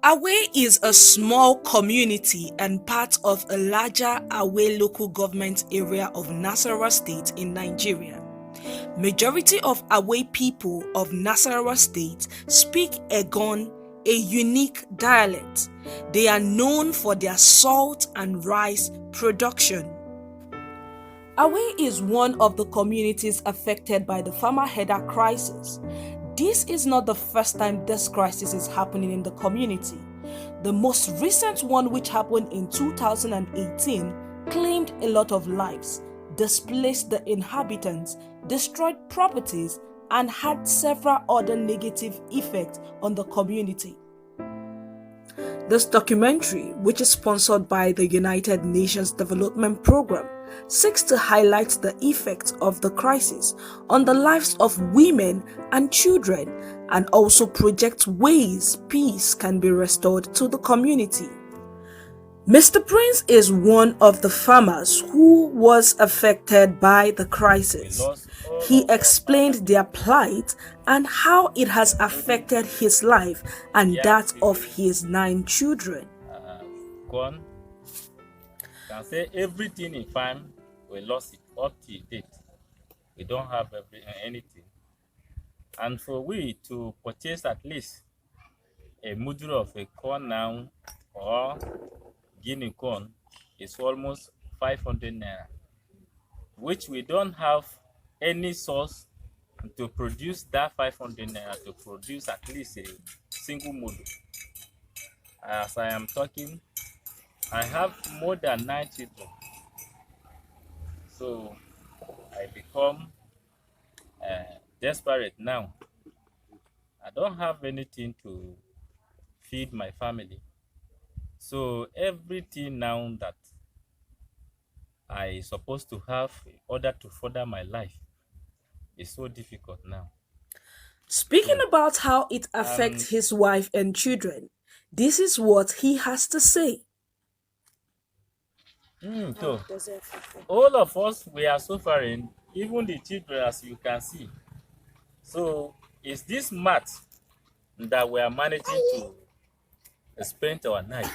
Away is a small community and part of a larger Away local government area of Nasarawa State in Nigeria. Majority of Away people of Nasarawa State speak Eggon, a unique dialect. They are known for their salt and rice production. Away is one of the communities affected by the farmer header crisis. This is not the first time this crisis is happening in the community. The most recent one, which happened in 2018, claimed a lot of lives, displaced the inhabitants, destroyed properties, and had several other negative effects on the community. This documentary, which is sponsored by the United Nations Development Programme, seeks to highlight the effects of the crisis on the lives of women and children and also project ways peace can be restored to the community. Mr. Prince is one of the farmers who was affected by the crisis. He explained their plight and how it has affected his life and that of his 9 children. Gone. Can say everything in farm we lost it up to date. We don't have anything, and for we to purchase at least a module of a corn now or Guinea corn is almost 500 naira, which we don't have any source to produce that 500 naira to produce at least a single module. As I am talking, I have more than 9 children, so I become desperate now. I don't have anything to feed my family. So everything now that I supposed to have in order to further my life is so difficult now. Speaking about how it affects his wife and children, this is what he has to say. So all of us, we are suffering, even the children, as you can see. So it's this math that we are managing to spend our night.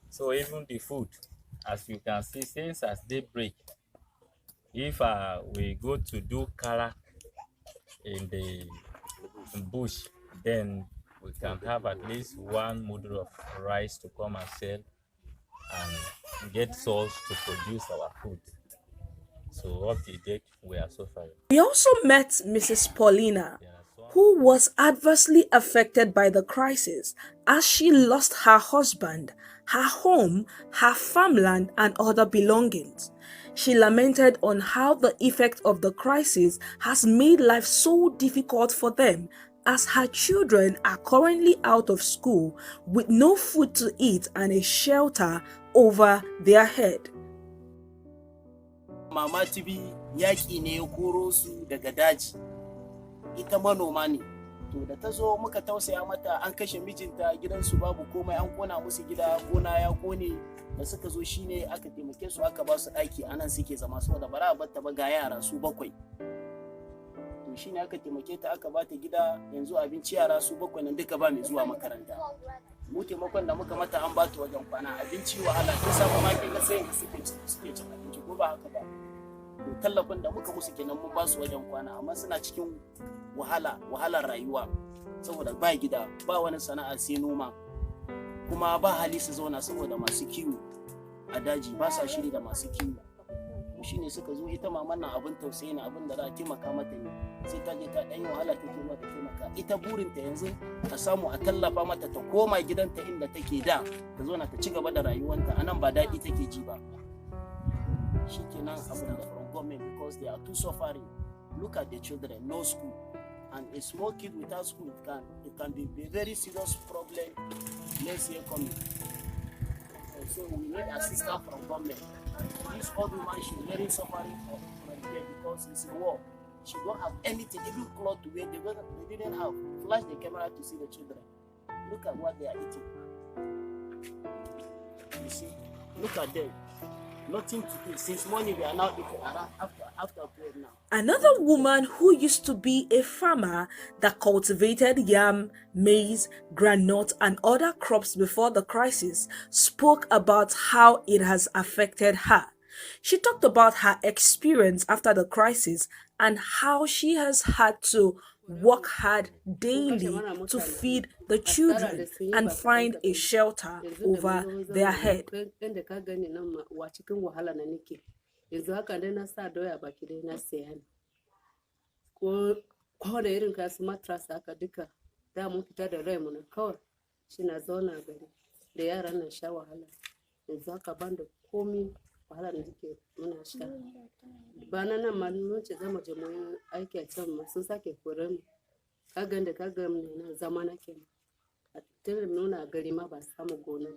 So even the food, as you can see, since as daybreak, if we go to do kara in the bush, then we can have at least 1 module of rice to come and sell and get salt to produce our food. So up to date, we are suffering. We also met Mrs. Paulina, who was adversely affected by the crisis as she lost her husband, her home, her farmland, and other belongings. She lamented on how the effect of the crisis has made life so difficult for them, as her children are currently out of school with no food to eat and a shelter over their head. Mama Tibi yaƙi ne ya koro su daga daji, ita manoma ne, to da ta zo muka tausaya mata, an kashe mijinta, gidansu babu komai, an kona musu gida, gona ya kone, da suka zo shine aka taimake su, aka ba su ɗaki anan suke zama saboda bara a batta ba, ga yara su 7. To shine aka taimake ta, aka bata gida, yanzu abinci yara su 7 nan duka ba mai zuwa makaranta. Mu taimakon da muka mata an bata wajen kwana, abinci wahala, ta samu ma kin ga sai suke cin abinci ko ba haka ba. To tallafin da muka musu kenan mun ba su wajen kwana, amma suna cikin wahalar rayuwa saboda ba gida, ba wani sana'a sai noma, kuma ba hali su zauna saboda masu kiwo a daji ba sa shiri da masu kiwo. Shine suka zo, ita maman nan abin tausayi ne, abin da za a taimaka mata ne, sai ta je ta ɗan yi wahala ta taimaka. Ita burinta yanzu a samu a tallafa mata ta koma gidanta inda take da, ta zo na ta ci gaba da rayuwanta, anan ba daɗi take ji ba. Shikenan abin da from government, because they are too suffering. Look at the children, no school, and a small kid without school, it can be a very serious problem next year coming. So we need assistance from government. This old woman, she's very suffering from here because it's a war. She don't have anything, even clothes to wear. They didn't have. Flash the camera to see the children. Look at what they are eating. You see, look at them. Nothing to eat. Since morning we are now eating around after 12 now. Another woman who used to be a farmer that cultivated yam, maize, groundnut, and other crops before the crisis spoke about how it has affected her. She talked about her experience after the crisis and how she has had to work hard daily to feed the children and find a shelter over their head. Yanzu haka dai na sa doya baki dai na saya ne ko da irin kasu matras haka duka da mun fita da rai mu na kawai shi na zauna gari da yaran nan sha wahala yanzu haka ban da komi wahala da duke muna sha bana nan ma mun ce zamu je mu aiki a can ma sun sake kore mu ka ga mu ne na zama nake a tare nuna gari ma ba samu gona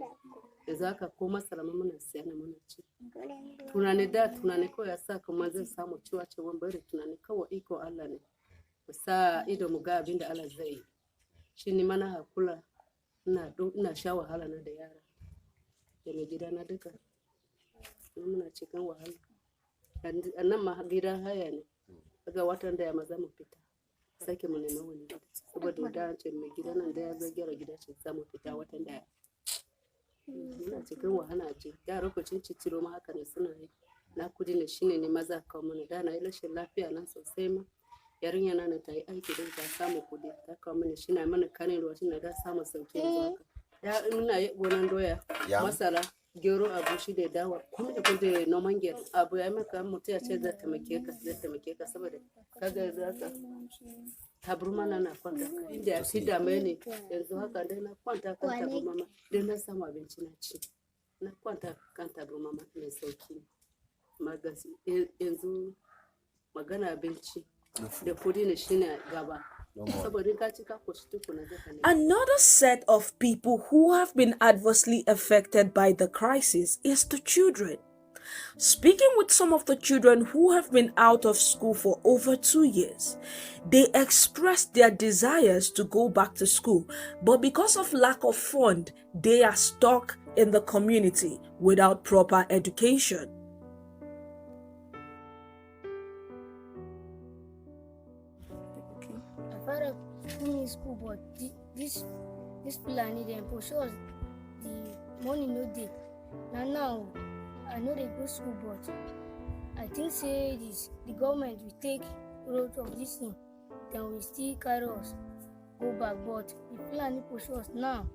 yanzu haka ko masara ma muna siya na muna ci tunani kawai ya sa kuma zai samu ciwa ciwon bari tunani kawai iko Allah ne ku sa ido mu ga abin da Allah zai yi shi ne mana hakula ina sha wahala na da yara da mai gida na duka muna cikin wahala nan ma gidan haya ne daga watan da ya maza mu fita sake mu nema wani gida saboda da ce mai gida nan da ya zo gyara gida ce za mu fita watan da muna cikin wahala ce da lokacin ciciro ma haka ne suna yi na kudi ne shine ne maza kawo mana da na yi rashin lafiya nan sosai ma yarinya na ta yi aiki don ta samu kudi ta kawo mana shi na mana kanin ruwa shi na da samu sauki yanzu haka ya muna yi gonan doya masara gero abu shi da dawa kuma da kuma noman gero abu ya maka mutu ya ce zai taimake ka saboda kaga za ka taburma na kwanta inda ya fi dame ne yanzu haka dai na kwanta kan taburma ma dai na samu abinci na ci na kwanta kan taburma ma mai sauki magasi yanzu magana abinci da kudi ne shine gaba. Another set of people who have been adversely affected by the crisis is the children. Speaking with some of the children who have been out of school for over 2 years, they expressed their desires to go back to school, but because of lack of fund, they are stuck in the community without proper education. School, but this plan they push us the money no dey. Now I know they go school, but I think say the government will take road of this thing, then we still carry us go back. But the plan push us now.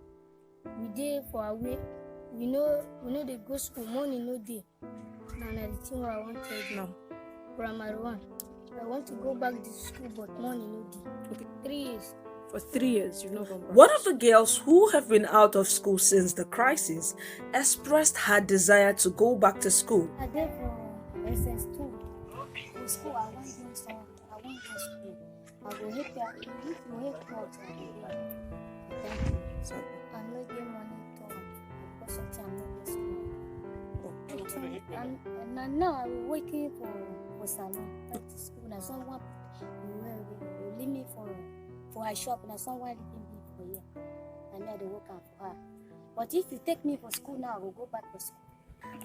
We dey for our way. We know they go school, money no dey. Now the thing I want to tell now. Primary 1. I want to go back to school, but money no dey. Okay. 3 years. For 3 years, you've not gone back. One of the girls who have been out of school since the crisis expressed her desire to go back to school. I did for SS2. In school, I want to do something. I want to go school. I will hit that. If you hit what, I will do. Thank you. So, I'm not getting money to because of time in school. And now I'm waiting for salon. Back to school. Now someone will leave me for her shop, and someone leaving me for here. And now they work out for her. But if you take me for school now, I will go back for school.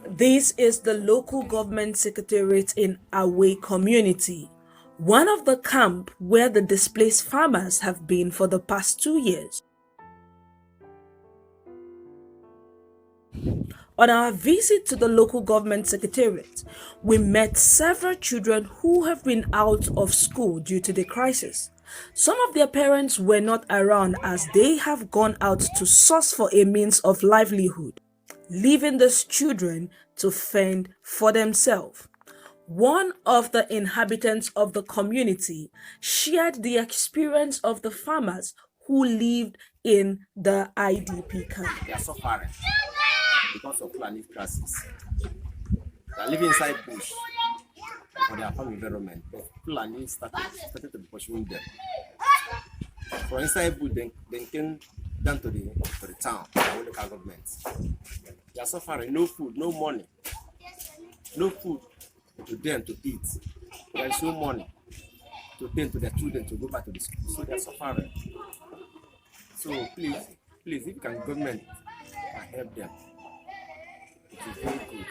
This is the local government secretariat in Away community, one of the camp where the displaced farmers have been for the past 2 years. On our visit to the local government secretariat, we met several children who have been out of school due to the crisis. Some of their parents were not around as they have gone out to source for a means of livelihood, leaving these children to fend for themselves. One of the inhabitants of the community shared the experience of the farmers who lived in the IDP camp. They are suffering because of climate crisis. They are living inside bush for their farm environment, but planning started to be pursuing them. From inside bush, then came down to the town, the local government. They are suffering, no food, no money, no food to them to eat. There is no money to tend to their children to go back to the school, so they are suffering. So please, if you can government help them, it is very good.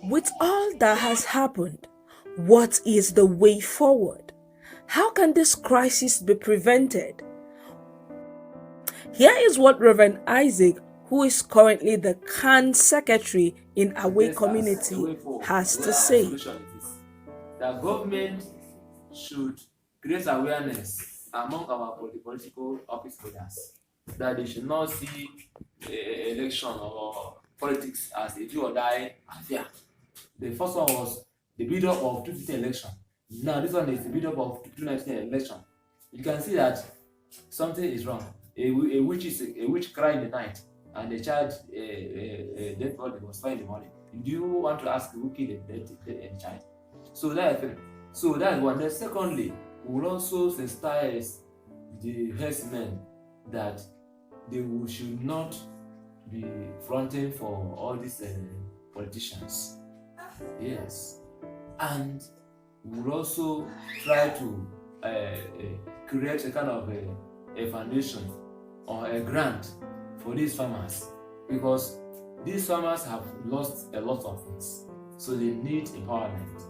With all that has happened, what is the way forward? How can this crisis be prevented? Here is what Reverend Isaac, who is currently the CAN secretary in Away community, has to say. The government should create awareness among our political office holders that they should not see election or politics as a do or die affair. The first one was the build-up of 2015 election. Now this one is the build-up of 2019 election. You can see that something is wrong. A witch cried in the night, and the child, a dead body was found in the morning. Do you want to ask who killed the child? So that's one. Then secondly, we will also sensitize the herdsmen that they should not be fronting for all these politicians. Yes, and we will also try to create a kind of a foundation or a grant for these farmers, because these farmers have lost a lot of things, so they need empowerment,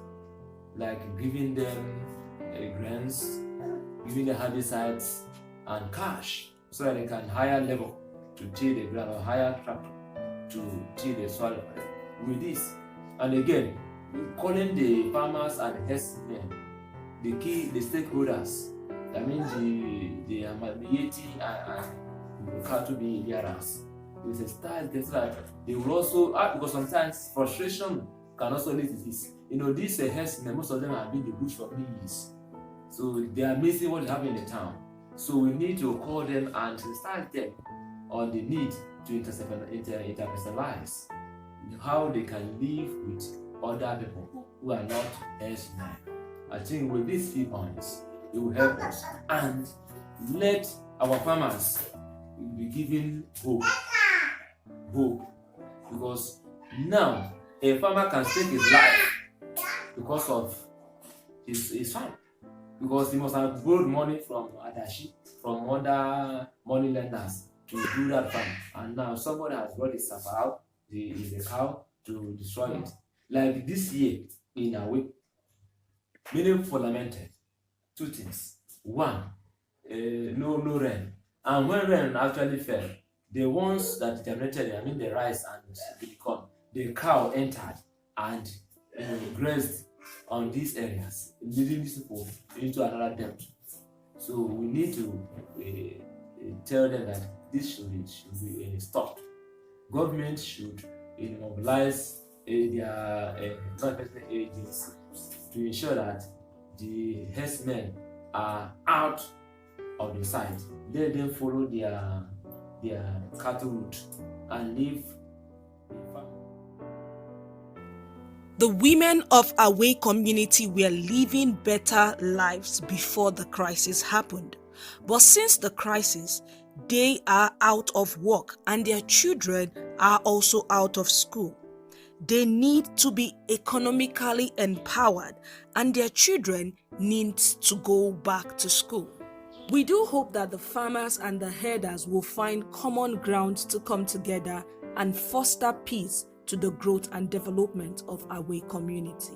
like giving them grants, giving them herbicides and cash, so that they can hire labor to till the ground or hire tractor to till the soil with this. And again, calling the farmers and the herdsmen, the stakeholders, that means the Amamieti and the cattle being hearers. With a style that they will also because sometimes frustration can also lead to this. These herdsmen, most of them have been in the bush for many years, so they are missing what is happening in the town. So we need to call them and start them on the need to interpersonalize how they can live with other people who are not herdsmen. I think with these 3 points, it will help us and let our farmers be given hope, because now a farmer can stake his life because of his farm, because he must have borrowed money from Adashi, from other money lenders to do that farm, and now somebody has brought his safari, the cow, to destroy it. Like this year in Away, many people lamented 2 things. One, no rain, and when rain actually fell, the ones that generated, the rice and the corn, the cow entered and grazed on these areas, leading these people into another debt. So we need to tell them that this should be stopped. Government should mobilize their government agencies to ensure that the herdsmen are out of the site. Let them follow their cattle route and live in farm. The women of Away community were living better lives before the crisis happened. But since the crisis, they are out of work and their children are also out of school. They need to be economically empowered and their children need to go back to school. We do hope that the farmers and the herders will find common ground to come together and foster peace to the growth and development of Away community.